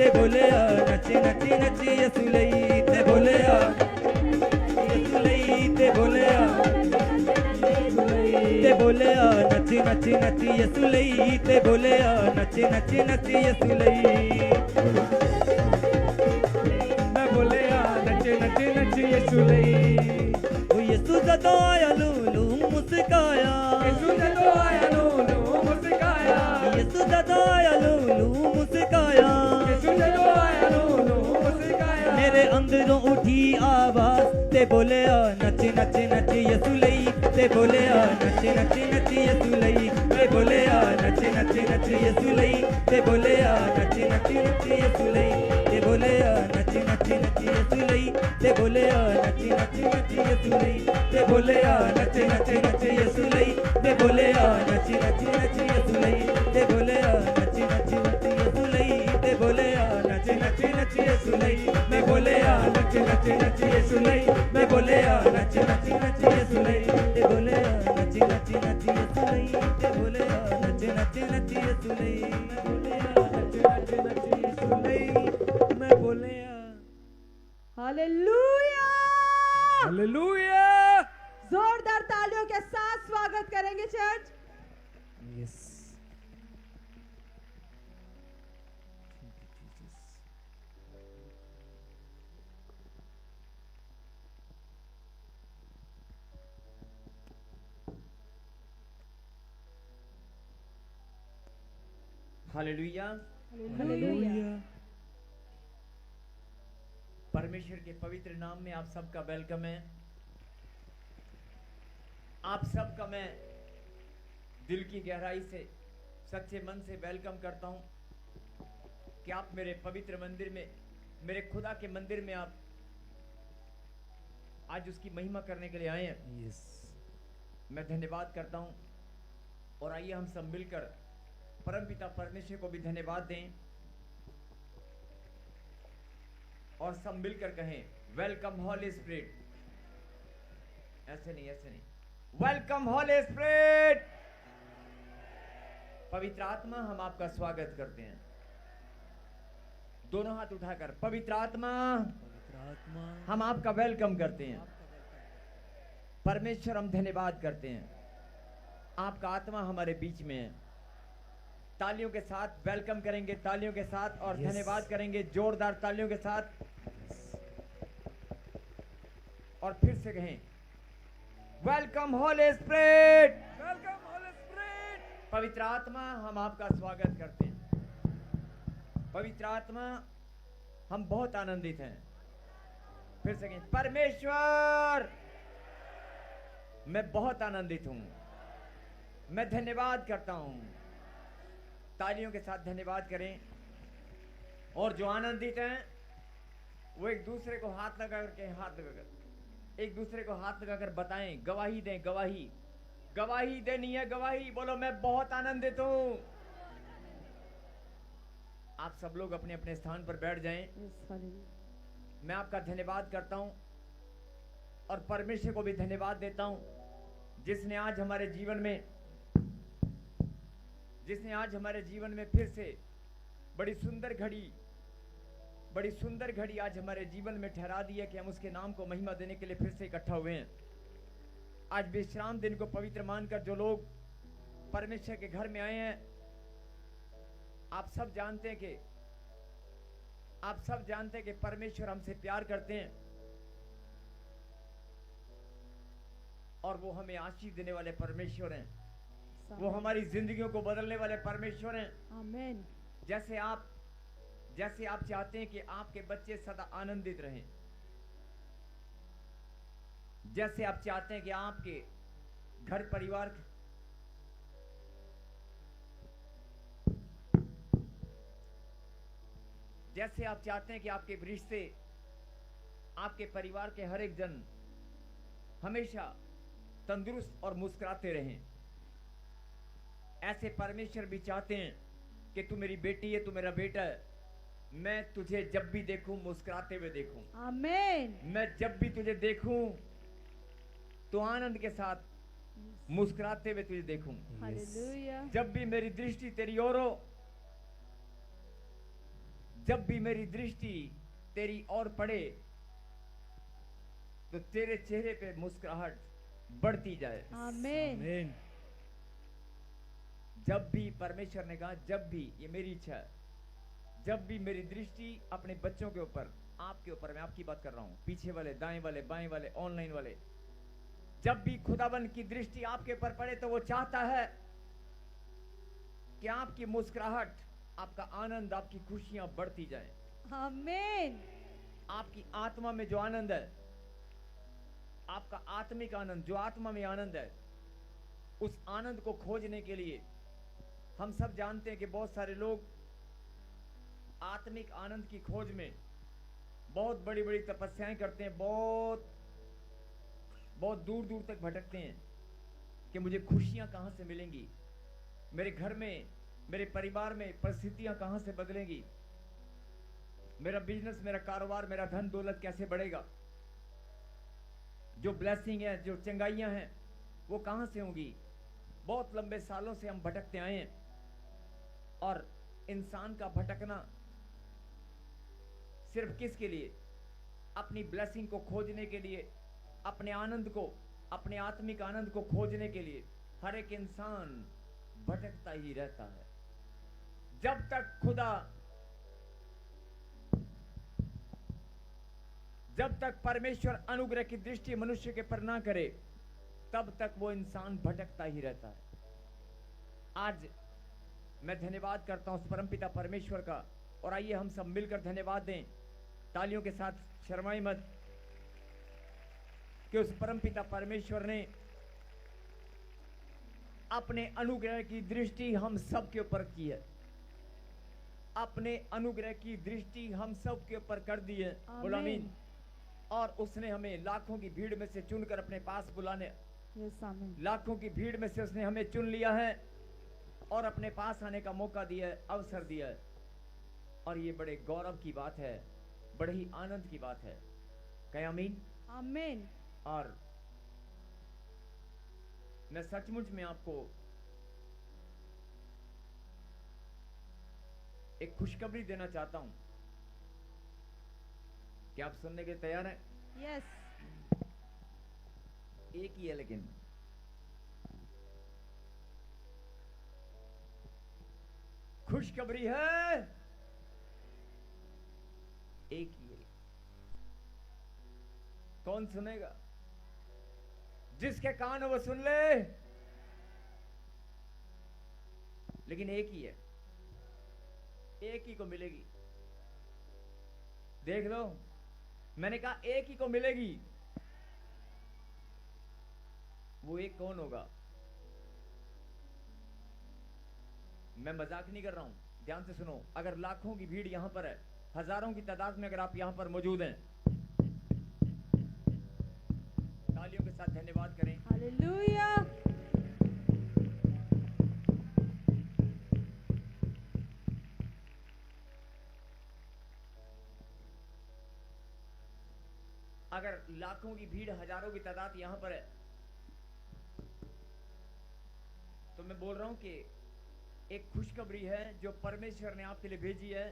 ते बोले आ नची नची नची यसुलई ते बोले आ यसुलई ते बोले आ नची नची नची यसुलई ते बोले आ नची नची नची यसुलई मैं बोले आ नचे नचे नचे यसुलई ओ यसु जदों आया लूलू मुस्काया यसु जदों आया लूलू मुस्काया यसु जदों आया लूलू मुस्काया यसु जदों आया लूलू मुस्काया मेरे अंदरों उठी आवाज ते बोले आ नची नची नची यसुलई ते बोले आ नची नची नची यसुलई ते बोले आ नची नची नची यसुलई ते बोले आ नची नची नची यसुलई ते बोले आ नची नची नची यसुलई ते बोले आ नची नची नची यसुलई ते बोले आ नची नची नची यसुलई ते बोले आ नची नची नची यसुलई ते बोले आ नची नची नची यसुलई ते बोले आ नची नची नची यसुलई मैं बोले आ नचे नचे नचे यसुलई मैं बोले आ नचे नचे नचे यसुलई ते बोले आ नची नची नची यसुलई ते बोले आ नची नची नची यसुलई मैं बोले आ नचे नचे नचे यसुलई मैं बोले आ हालेलुया हालेलुया जोरदार तालियों के साथ स्वागत करेंगे चर्च यस हालेलुया हालेलुया परमेश्वर के पवित्र नाम में आप सबका वेलकम है। आप सबका मैं दिल की गहराई से सच्चे मन से वेलकम करता हूं कि आप मेरे पवित्र मंदिर में, मेरे खुदा के मंदिर में आप आज उसकी महिमा करने के लिए आए हैं। यस मैं धन्यवाद करता हूं और आइए हम सब मिलकर परमपिता परमेश्वर को भी धन्यवाद दें और सब मिलकर कहें वेलकम हॉली स्पिरिट। ऐसे नहीं, ऐसे नहीं, वेलकम हॉली स्पिरिट। पवित्र आत्मा हम आपका स्वागत करते हैं। दोनों हाथ उठाकर पवित्र आत्मा हम आपका वेलकम करते हैं। परमेश्वर हम धन्यवाद करते हैं, आपका आत्मा हमारे बीच में है। तालियों के साथ वेलकम करेंगे, तालियों के साथ और Yes. धन्यवाद करेंगे जोरदार तालियों के साथ। और फिर से कहें वेलकम हॉली स्पिरिट। वेलकम हॉली स्पिरिट। पवित्र आत्मा हम आपका स्वागत करते हैं। पवित्र आत्मा हम बहुत आनंदित हैं। फिर से कहें परमेश्वर मैं बहुत आनंदित हूं, मैं धन्यवाद करता हूं। तालियों के साथ धन्यवाद करें। और जो आनंदित हैं वो एक दूसरे को हाथ लगाकर एक दूसरे को हाथ लगाकर बताएं, गवाही दें, गवाही देनी है, गवाही बोलो मैं बहुत आनंदित हूं। आप सब लोग अपने अपने स्थान पर बैठ जाएं। मैं आपका धन्यवाद करता हूं और परमेश्वर को भी धन्यवाद देता हूं जिसने आज हमारे जीवन में फिर से बड़ी सुंदर घड़ी आज हमारे जीवन में ठहरा दी है कि हम उसके नाम को महिमा देने के लिए फिर से इकट्ठा हुए हैं। आज विश्राम दिन को पवित्र मानकर जो लोग परमेश्वर के घर में आए हैं, आप सब जानते हैं कि परमेश्वर हमसे प्यार करते हैं और वो हमें आशीष देने वाले परमेश्वर हैं। वो हमारी जिंदगियों को बदलने वाले परमेश्वर हैं। आमीन। जैसे आप चाहते हैं कि आपके बच्चे सदा आनंदित रहें, जैसे आप चाहते हैं कि आपके घर परिवार जैसे आप चाहते हैं कि आपके रिश्ते, आपके परिवार के हर एक जन हमेशा तंदुरुस्त और मुस्कुराते रहें, ऐसे परमेश्वर भी चाहते हैं कि तू मेरी बेटी है, तू मेरा बेटा है, मैं तुझे जब भी देखूं मुस्कुराते हुए देखूं। आमीन। मैं जब भी तुझे देखूं तो आनंद के साथ मुस्कुराते हुए तुझे देखूं। हालेलुया। जब भी मेरी दृष्टि तेरी ओर हो, जब भी मेरी दृष्टि तेरी ओर पड़े तो तेरे चेहरे पे मुस्कुराहट बढ़ती जाए। आमीन। आमीन। जब भी, परमेश्वर ने कहा जब भी, ये मेरी इच्छा है, जब भी मेरी दृष्टि अपने बच्चों के ऊपर, आपके ऊपर, मैं आपकी बात कर रहा हूं, पीछे वाले, दाएं वाले, बाएं वाले, ऑनलाइन वाले, जब भी खुदाबंद की दृष्टि आपके ऊपर पड़े तो वो चाहता है कि आपकी मुस्कुराहट, आपका आनंद, आपकी खुशियां बढ़ती जाए। आमीन। आपकी आत्मा में जो आनंद है, आपका आत्मिक आनंद, जो आत्मा में आनंद है, उस आनंद को खोजने के लिए हम सब जानते हैं कि बहुत सारे लोग आत्मिक आनंद की खोज में बहुत बड़ी बड़ी तपस्याएं करते हैं, बहुत बहुत दूर दूर तक भटकते हैं कि मुझे खुशियां कहां से मिलेंगी, मेरे घर में, मेरे परिवार में परिस्थितियां कहां से बदलेंगी, मेरा बिजनेस, मेरा कारोबार, मेरा धन दौलत कैसे बढ़ेगा, जो ब्लेसिंग है, जो चंगाइयां हैं, वो कहां से होंगी। बहुत लंबे सालों से हम भटकते आए हैं, और इंसान का भटकना सिर्फ किसके लिए? अपनी ब्लेसिंग को खोजने के लिए, अपने आनंद को, अपने आत्मिक आनंद को खोजने के लिए हर एक इंसान भटकता ही रहता है। जब तक खुदा, जब तक परमेश्वर अनुग्रह की दृष्टि मनुष्य के पर ना करे, तब तक वो इंसान भटकता ही रहता है। आज मैं धन्यवाद करता हूं उस परमपिता परमेश्वर का, और आइए हम सब मिलकर धन्यवाद दें, तालियों के साथ, शर्माई मत, कि उस परमपिता परमेश्वर ने अपने अनुग्रह की दृष्टि हम सब के ऊपर की है, अपने अनुग्रह की दृष्टि हम सब के ऊपर कर दी है। बोलो आमीन। और उसने हमें लाखों की भीड़ में से चुनकर अपने पास बुलाने, यस आमीन। लाखों की भीड़ में से उसने हमें चुन लिया है और अपने पास आने का मौका दिया है, अवसर दिया है। और ये बड़े गौरव की बात है, बड़े ही आनंद की बात है। कहे आमीन। आमीन। और मैं सचमुच में आपको एक खुशखबरी देना चाहता हूं। क्या आप सुनने के तैयार हैं? यस। एक ही है, लेकिन खुशखबरी है, एक ही है। कौन सुनेगा? जिसके कान हो वो सुन ले। लेकिन एक ही है, एक ही को मिलेगी। देख लो, मैंने कहा एक ही को मिलेगी। वो एक कौन होगा? मैं मजाक नहीं कर रहा हूं, ध्यान से सुनो। अगर लाखों की भीड़ यहां पर है, हजारों की तादाद में अगर आप यहां पर मौजूद हैं, तालियों के साथ धन्यवाद करें। हालेलुया। अगर लाखों की भीड़, हजारों की तादाद यहां पर है, तो मैं बोल रहा हूं कि एक खुशखबरी है जो परमेश्वर ने आपके लिए भेजी है,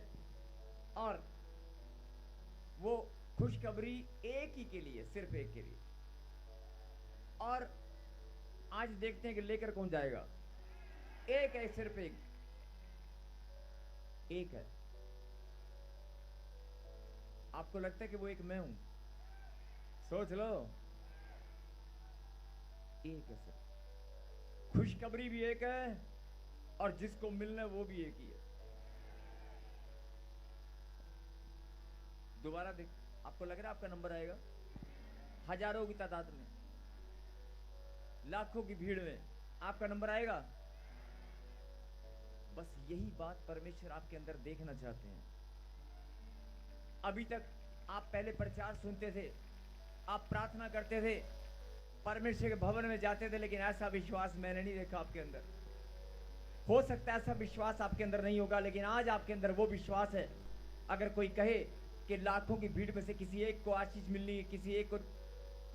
और वो खुशखबरी एक ही के लिए, सिर्फ एक के लिए। और आज देखते हैं कि लेकर कौन जाएगा। एक है, सिर्फ एक, एक है। आपको लगता है कि वो एक मैं हूं? सोच लो, एक है सिर्फ। खुशखबरी भी एक है, और जिसको मिलना है वो भी एक ही है। दोबारा देख, आपको लग रहा है आपका नंबर आएगा? हजारों की तादाद में, लाखों की भीड़ में आपका नंबर आएगा। बस यही बात परमेश्वर आपके अंदर देखना चाहते हैं। अभी तक आप पहले प्रचार सुनते थे, आप प्रार्थना करते थे, परमेश्वर के भवन में जाते थे, लेकिन ऐसा विश्वास मैंने नहीं देखा आपके अंदर। हो सकता है ऐसा विश्वास आपके अंदर नहीं होगा, लेकिन आज आपके अंदर वो विश्वास है। अगर कोई कहे कि लाखों की भीड़ में से किसी एक को आशीष मिलनी है, किसी एक को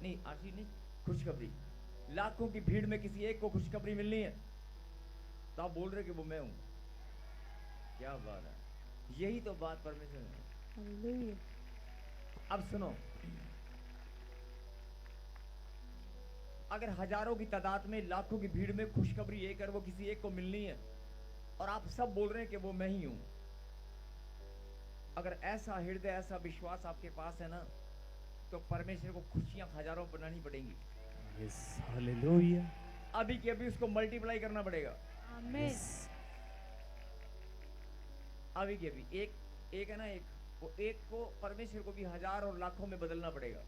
नहीं, आशीष नहीं, खुशखबरी, लाखों की भीड़ में किसी एक को खुशखबरी मिलनी है, तो आप बोल रहे कि वो मैं हूं। क्या बात है। यही तो बात परमेश्वर ने। हालेलुया। अब सुनो, अगर हजारों की तादाद में, लाखों की भीड़ में खुशखबरी एक और वो किसी एक को मिलनी है और आप सब बोल रहे हैं कि वो मैं ही हूं, अगर ऐसा हृदय, ऐसा विश्वास आपके पास है ना, तो परमेश्वर को खुशियां हजारों बनानी पड़ेंगी। Yes, hallelujah. अभी के अभी उसको मल्टीप्लाई करना पड़ेगा। आमीन। अभी के अभी एक है ना, एक वो एक को परमेश्वर को भी हजार और लाखों में बदलना पड़ेगा।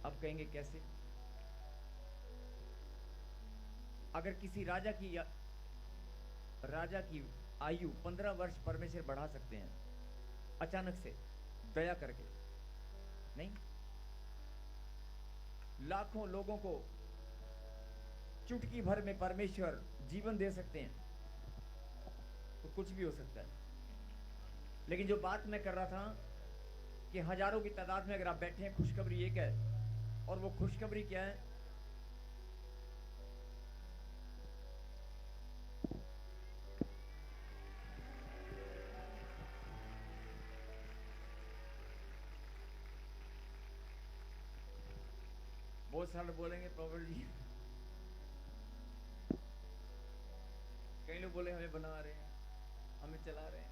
अब कहेंगे कैसे? अगर किसी राजा की आयु 15 वर्ष परमेश्वर बढ़ा सकते हैं अचानक से, दया करके, नहीं? लाखों लोगों को चुटकी भर में परमेश्वर जीवन दे सकते हैं, तो कुछ भी हो सकता है। लेकिन जो बात मैं कर रहा था कि हजारों की तादाद में अगर आप बैठे हैं, खुशखबरी एक है, और वो खुशखबरी क्या है? बहुत सारे बोलेंगे प्रॉपर जी, कई लोग बोले हमें बना रहे हैं, हमें चला रहे हैं।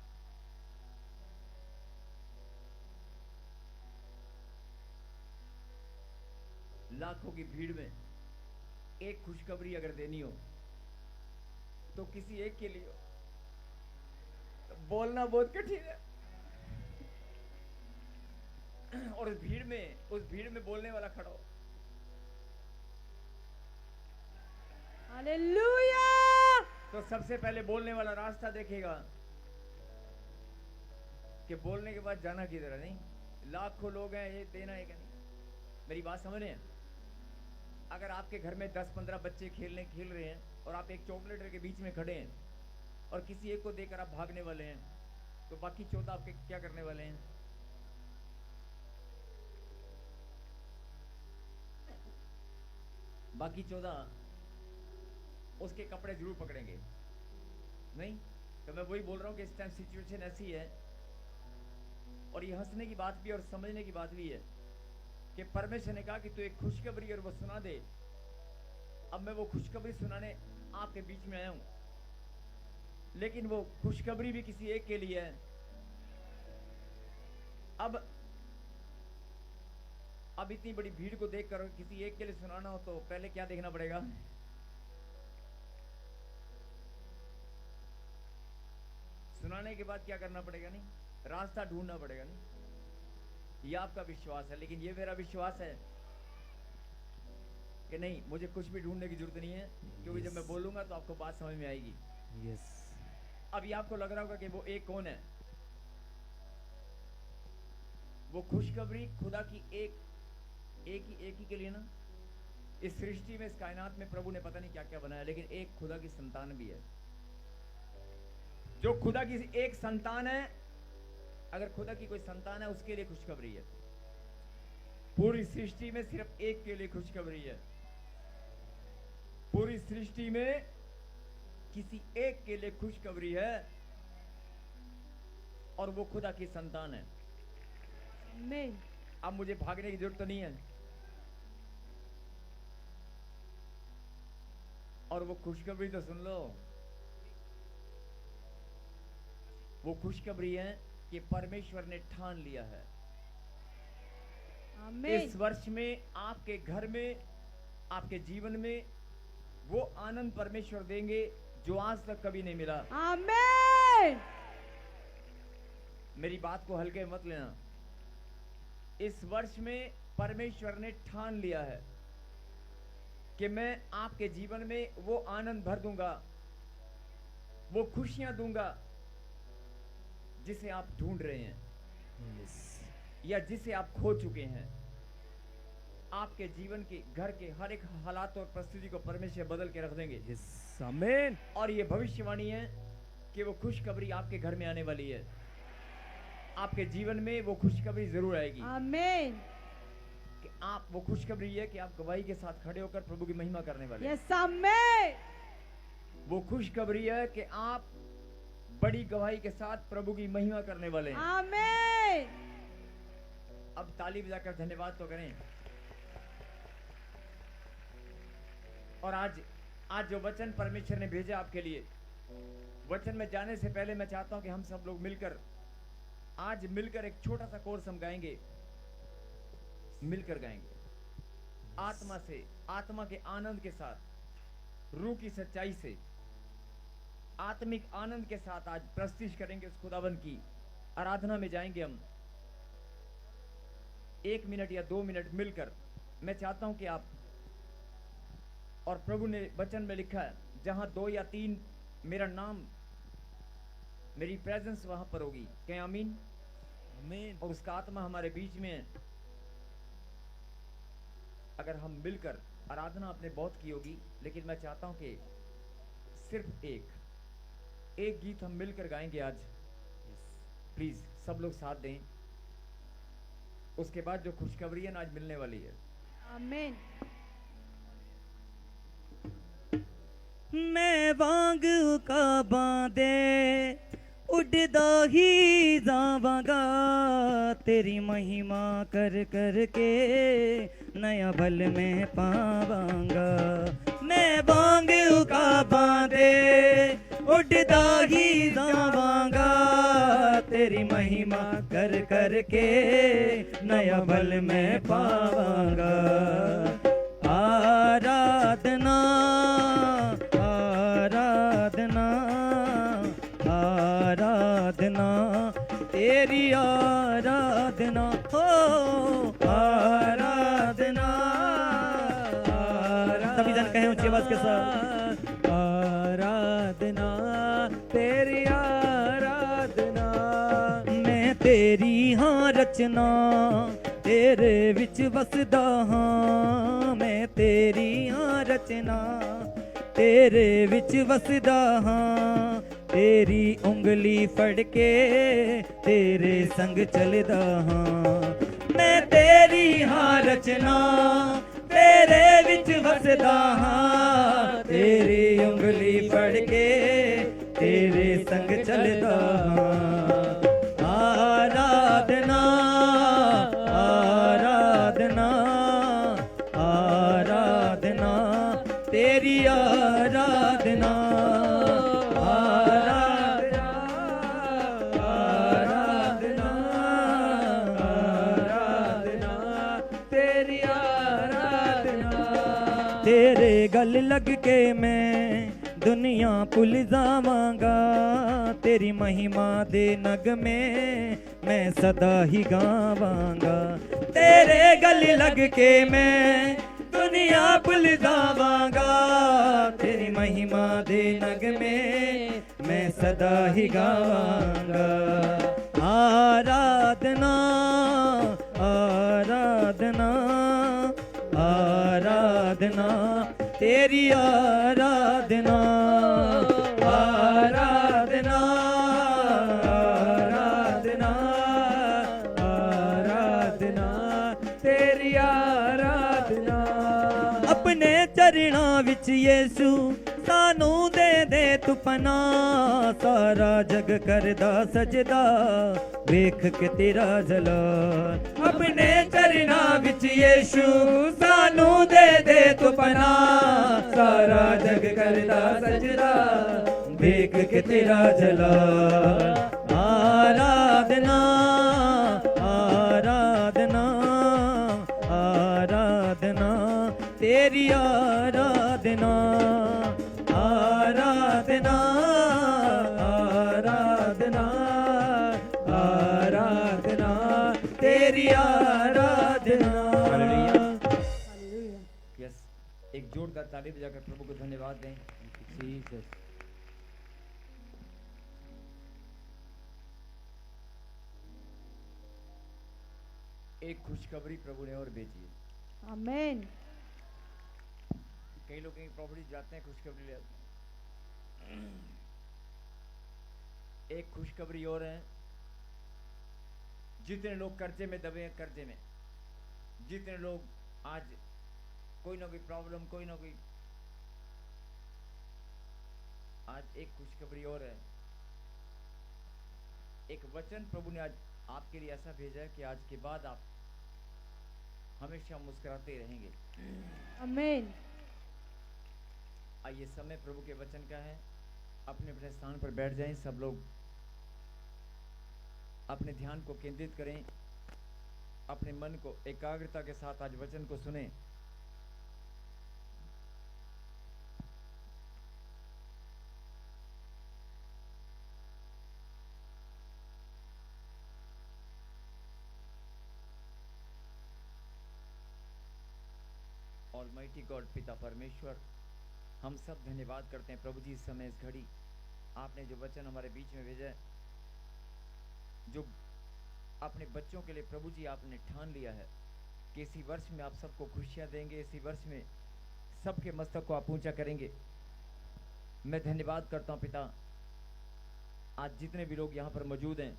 लाखों की भीड़ में एक खुशखबरी अगर देनी हो तो किसी एक के लिए हो, तो बोलना बहुत कठिन है। और उस भीड़ में बोलने वाला खड़ा हो। हालेलुया। तो सबसे पहले बोलने वाला रास्ता देखेगा कि बोलने के बाद जाना किधर है। नहीं, लाखों लोग हैं, ये देना है कि नहीं? मेरी बात समझ रहे हैं? अगर आपके घर में 10-15 बच्चे खेल रहे हैं और आप एक चॉकलेट के बीच में खड़े हैं और किसी एक को देकर आप भागने वाले हैं, तो बाकी 14 आपके क्या करने वाले हैं? बाकी 14 उसके कपड़े जरूर पकड़ेंगे, नहीं? तो मैं वही बोल रहा हूं कि इस टाइम सिचुएशन ऐसी है, और ये हंसने की बात भी और समझने की बात भी है कि परमेश्वर ने कहा कि तू एक खुशखबरी और वो सुना दे। अब मैं वो खुशखबरी सुनाने आपके बीच में आया हूं, लेकिन वो खुशखबरी भी किसी एक के लिए है। अब इतनी बड़ी भीड़ को देखकर किसी एक के लिए सुनाना हो तो पहले क्या देखना पड़ेगा? सुनाने के बाद क्या करना पड़ेगा? नहीं, रास्ता ढूंढना पड़ेगा। नहीं, ये आपका विश्वास है, लेकिन ये मेरा विश्वास है कि नहीं, मुझे कुछ भी ढूंढने की जरूरत नहीं है, क्योंकि जब मैं बोलूंगा तो आपको बात समझ में आएगी। यस। अभी आपको लग रहा होगा कि वो एक कौन है? वो खुशखबरी खुदा की एक ही के लिए ना। इस सृष्टि में, इस कायनात में प्रभु ने पता नहीं क्या क्या बनाया, लेकिन एक खुदा की संतान भी है। जो खुदा की एक संतान है, अगर खुदा की कोई संतान है, उसके लिए खुशखबरी है। पूरी सृष्टि में सिर्फ एक के लिए खुशखबरी है। पूरी सृष्टि में किसी एक के लिए खुशखबरी है, और वो खुदा की संतान है। आमीन। अब मुझे भागने की जरूरत तो नहीं है, और वो खुशखबरी तो सुन लो। वो खुशखबरी है कि परमेश्वर ने ठान लिया है आमीन। इस वर्ष में आपके घर में, आपके जीवन में वो आनंद परमेश्वर देंगे जो आज तक कभी नहीं मिला। आमीन। मेरी बात को हल्के मत लेना। इस वर्ष में परमेश्वर ने ठान लिया है कि मैं आपके जीवन में वो आनंद भर दूंगा, वो खुशियां दूंगा जिसे आप ढूंढ रहे हैं, यस। या जिसे आप खो चुके हैं। आपके जीवन के, घर के हर एक हालात और परिस्थिति को परमेश्वर बदल के रख देंगे। यस, आमीन। और ये भविष्यवाणी है कि वो खुशखबरी आपके घर में आने वाली है। आपके जीवन में वो खुशखबरी जरूर आएगी। आमीन। कि आप, वो खुशखबरी है कि आप गवाही के साथ खड़े होकर प्रभु की महिमा करने वाले हैं। यस, आमीन। वो खुशखबरी है कि आप बड़ी गवाही के साथ प्रभु की महिमा करने वाले हैं। आमीन। अब ताली बजाकर धन्यवाद तो करें। और आज जो वचन परमेश्वर ने भेजा आपके लिए, वचन में जाने से पहले मैं चाहता हूं कि हम सब लोग मिलकर एक छोटा सा कोर्स हम गाएंगे, मिलकर गाएंगे आत्मा से, आत्मा के आनंद के साथ, रूह की सच्चाई से, आत्मिक आनंद के साथ आज प्रस्तुति करेंगे उस खुदाबंद की। आराधना में जाएंगे हम 1 मिनट या 2 मिनट मिलकर। मैं चाहता हूं कि आप, और प्रभु ने वचन में लिखा है जहां 2 या 3 मेरा नाम, मेरी प्रेजेंस वहां पर होगी। क्या आमीन? आमीन। और उसका आत्मा हमारे बीच में है। अगर हम मिलकर, आराधना आपने बहुत की होगी, लेकिन मैं चाहता हूं कि सिर्फ एक गीत हम मिलकर गाएंगे आज। प्लीज सब लोग साथ दें। उसके बाद जो खुशखबरी है ना आज मिलने वाली है। आमीन। मैं वांग का बांधे उड़दा ही जावांगा, तेरी महिमा कर कर के नया बल में पावांगा। मैं वांग का बांधे उड़दा ही जावांगा, तेरी महिमा कर कर के नया बल में पावांगा। आराधना आराधना आराधना तेरी आराधना हो, आराधना सभी जन कहें ऊंची आवाज के साथ, आराधना तेरी आराधना। मैं तेरी हाँ रचना तेरे विच वसदा हाँ, मैं तेरी हाँ रचना तेरे विच वसदा हाँ, तेरी उंगली फड़ के तेरे संग चलदा हाँ। मैं तेरी हाँ रचना तेरे विच वसदा हाँ, तेरी उंगली फड़ के तेरे संग चलदा हाँ। आराधना आराधना आराधना तेरी आराधना आराधना आराधना आराधना तेरी आराधना। तेरे गल लग के मैं दुनिया भुल जावांगा, तेरी महिमा दे नग में मैं सदा ही गावांगा। तेरे गल लग के मैं दुनिया भुल जावांगा, तेरी महिमा दे नग में मैं सदा ही गावांगा। आराधना आराधना आराधना तेरी आराधना आराधना आराधना आराधना तेरी आराधना। अपने चरणा विच यीशु सानू दे तू पना, सारा जग करदा सजदा वेख के तेरा जलाल। अपने चरणा विच यीशु सानू दे तू पना, सारा जग करदा सजदा वेख के तेरा जलाल। आराधना आराधना आराधना तेरी आराधना आराधना आराधना आराधना तेरी आराधना। यस, एक जोरदार ताली बजाकर प्रभु को धन्यवाद दें। जीसस। एक खुशखबरी प्रभु ने और भेजी है। आमीन। कई लोग कहीं प्रॉपर्टी जाते हैं, खुशखबरी ले आते हैं। एक खुशखबरी और है, जितने लोग कर्जे में दबे हैं, कर्जे में, जितने लोग आज कोई ना कोई प्रॉब्लम, कोई ना कोई आज एक खुशखबरी और है। एक वचन प्रभु ने आज आपके लिए ऐसा भेजा है कि आज के बाद आप हमेशा मुस्कुराते रहेंगे। आमीन। आइए, समय प्रभु के वचन का है। अपने अपने स्थान पर बैठ जाएं। सब लोग अपने ध्यान को केंद्रित करें, अपने मन को एकाग्रता के साथ आज वचन को सुनें। ऑलमाइटी गॉड, पिता परमेश्वर, हम सब धन्यवाद करते हैं प्रभु जी इस समय, इस घड़ी आपने जो वचन हमारे बीच में भेजा है, जो अपने बच्चों के लिए प्रभु जी आपने ठान लिया है कि इसी वर्ष में आप सबको खुशियां देंगे, इसी वर्ष में सबके मस्तक को आप ऊंचा करेंगे। मैं धन्यवाद करता हूं पिता, आज जितने भी लोग यहाँ पर मौजूद हैं,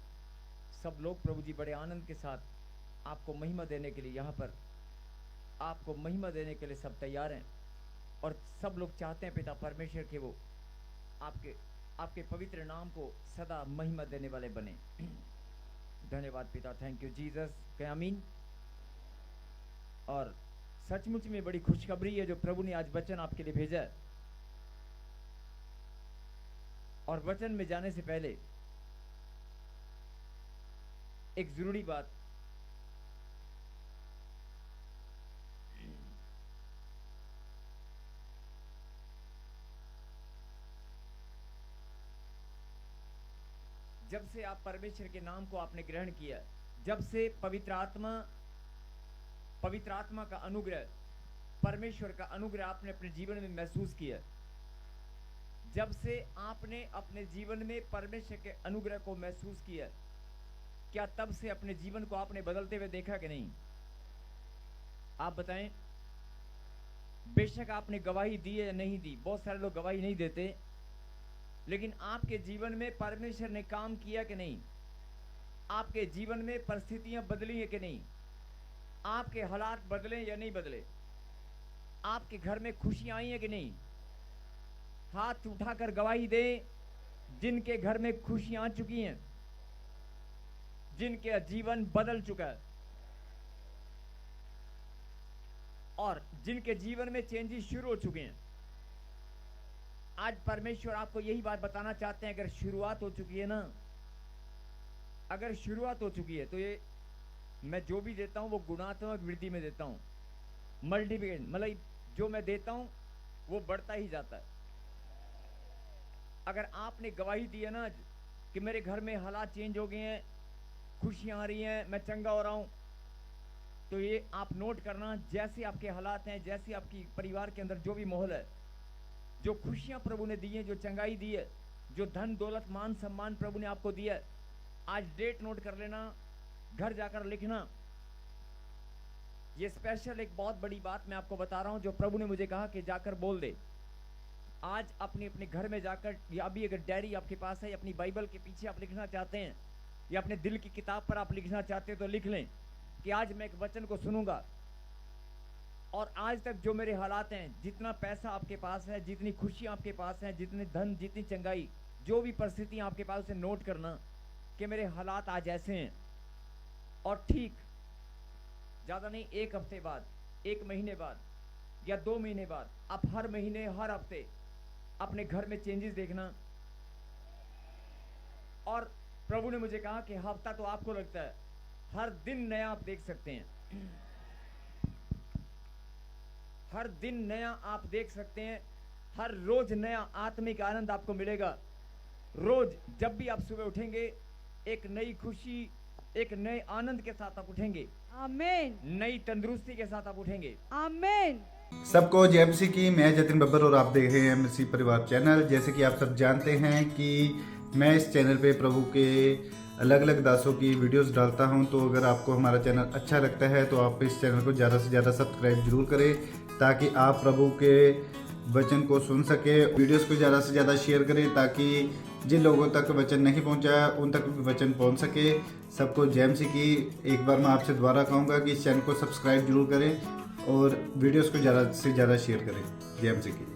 सब लोग प्रभु जी बड़े आनंद के साथ आपको महिमा देने के लिए, यहाँ पर आपको महिमा देने के लिए सब तैयार हैं। और सब लोग चाहते हैं पिता परमेश्वर के वो आपके पवित्र नाम को सदा महिमा देने वाले बने। धन्यवाद पिता, थैंक यू जीसस, कहे आमीन। और सचमुच में बड़ी खुशखबरी है जो प्रभु ने आज वचन आपके लिए भेजा है। और वचन में जाने से पहले एक जरूरी बात, जब से आप परमेश्वर के नाम को आपने ग्रहण किया, जब से पवित्र आत्मा का अनुग्रह, परमेश्वर का अनुग्रह आपने अपने जीवन में महसूस किया, जब से आपने अपने जीवन में परमेश्वर के अनुग्रह को महसूस किया, क्या तब से अपने जीवन को आपने बदलते हुए देखा कि नहीं? आप बताएं। बेशक आपने गवाही दी है या नहीं दी, बहुत सारे लोग गवाही नहीं देते, लेकिन आपके जीवन में परमेश्वर ने काम किया कि नहीं? आपके जीवन में परिस्थितियां बदली है कि नहीं? आपके हालात बदले या नहीं बदले? आपके घर में खुशियां आई है कि नहीं? हाथ उठाकर गवाही दे जिनके घर में खुशियां आ चुकी हैं, जिनके जीवन बदल चुका है और जिनके जीवन में चेंजेस शुरू हो चुके हैं। आज परमेश्वर आपको यही बात बताना चाहते हैं, अगर शुरुआत हो चुकी है ना, अगर शुरुआत हो चुकी है तो ये मैं जो भी देता हूं वो गुणात्मक वृद्धि में देता हूं, मल्टीप्लिकेशन, मतलब जो मैं देता हूं वो बढ़ता ही जाता है। अगर आपने गवाही दी है ना कि मेरे घर में हालात चेंज हो गए हैं, खुशियां आ रही हैं, मैं चंगा हो रहा हूं, तो ये आप नोट करना, जैसे आपके हालात हैं, जैसे आपकी परिवार के अंदर जो भी माहौल है, जो खुशियां प्रभु ने दी है, जो चंगाई दी है, जो धन दौलत मान सम्मान प्रभु ने आपको दिया है, आज डेट नोट कर लेना, घर जाकर लिखना। ये स्पेशल एक बहुत बड़ी बात मैं आपको बता रहा हूं जो प्रभु ने मुझे कहा कि जाकर बोल दे। आज अपने अपने घर में जाकर, या अभी अगर डायरी आपके पास है, अपनी बाइबल के पीछे आप लिखना चाहते हैं, या अपने दिल की किताब पर आप लिखना चाहते हैं, तो लिख लें कि आज मैं एक वचन को सुनूंगा और आज तक जो मेरे हालात हैं, जितना पैसा आपके पास है, जितनी खुशियां आपके पास हैं, जितने धन, जितनी चंगाई, जो भी परिस्थितियां आपके पास, उसे नोट करना कि मेरे हालात आज ऐसे हैं। और ठीक ज़्यादा नहीं, एक हफ्ते बाद, एक महीने बाद या 2 महीने बाद, आप हर महीने, हर हफ्ते अपने घर में चेंजेस देखना। और प्रभु ने मुझे कहा कि हफ्ता तो आपको लगता है, हर दिन नया आप देख सकते हैं, हर दिन नया आप देख सकते हैं, हर रोज नया आत्मिक आनंद आपको मिलेगा। रोज जब भी आप सुबह उठेंगे, एक नई खुशी, एक नए आनंद के साथ आप उठेंगे। आमीन। नई तंदुरुस्ती के साथ आप उठेंगे। आमीन। सबको जय मसीह की। मैं जतिन बब्बर और आप देख रहे हैं मसीह परिवार चैनल। जैसे कि आप सब जानते हैं कि मैं इस चैनल पे प्रभु के अलग अलग दासों की वीडियोस डालता हूं, तो अगर आपको हमारा चैनल अच्छा लगता है तो आप इस चैनल को ज़्यादा से ज़्यादा सब्सक्राइब जरूर करें, ताकि आप प्रभु के वचन को सुन सके। वीडियोस को ज़्यादा से ज़्यादा शेयर करें ताकि जिन लोगों तक वचन नहीं पहुंचा उन तक भी वचन पहुंच सके। सबको जय मसीह की। एक बार मैं आपसे दोबारा कहूँगा कि इस चैनल को सब्सक्राइब जरूर करें और वीडियोस को ज़्यादा से ज़्यादा शेयर करें। जय मसीह की।